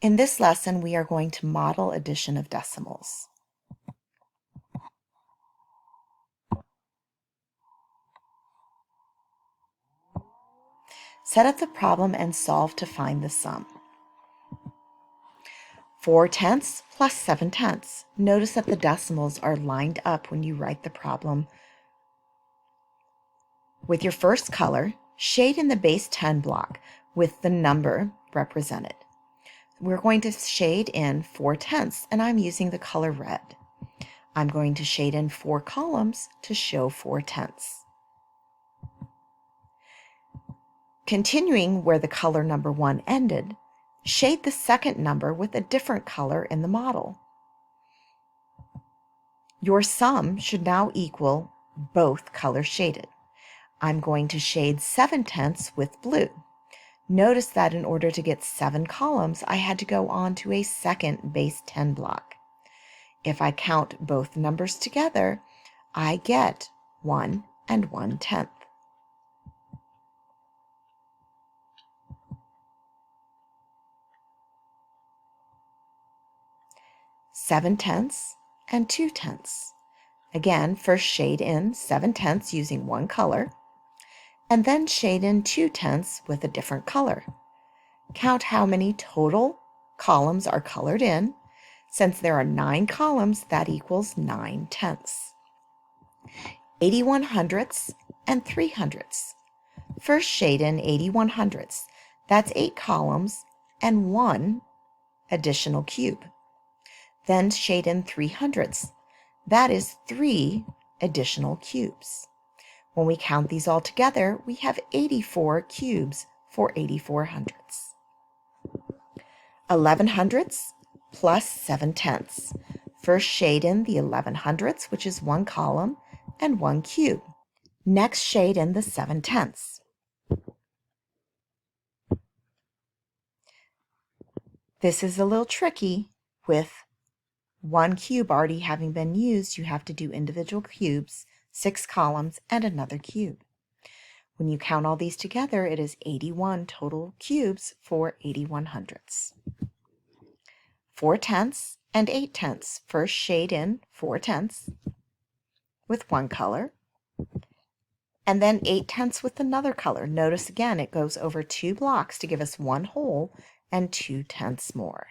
In this lesson, we are going to model addition of decimals. Set up the problem and solve to find the sum. 4/10 plus 7/10. Notice that the decimals are lined up when you write the problem. With your first color, shade in the base 10 block with the number represented. We're going to shade in 4/10, and I'm using the color red. I'm going to shade in 4 columns to show 4/10. Continuing where the color number 1 ended, shade the second number with a different color in the model. Your sum should now equal both colors shaded. I'm going to shade 7/10 with blue. Notice that in order to get 7 columns, I had to go on to a second base 10 block. If I count both numbers together, I get 1 and 1/10. 7/10 and 2/10. Again, first shade in 7/10 using one color, and then shade in 2/10 with a different color. Count how many total columns are colored in. Since there are 9 columns, that equals 9/10. 81/100 and 3/100. First shade in 81/100. That's 8 columns and 1 additional cube. Then shade in 3/100. That is 3 additional cubes. When we count these all together, we have 84 cubes for 84/100. 11/100 plus 7/10. First shade in the 11/100, which is 1 column and 1 cube. Next shade in the 7/10. This is a little tricky. With 1 cube already having been used, you have to do individual cubes, 6 columns, and another cube. When you count all these together, it is 81 total cubes for 81/100. 4/10 and 8/10. First shade in 4/10 with one color, and then 8/10 with another color. Notice again, it goes over 2 blocks to give us 1 whole and 2/10 more.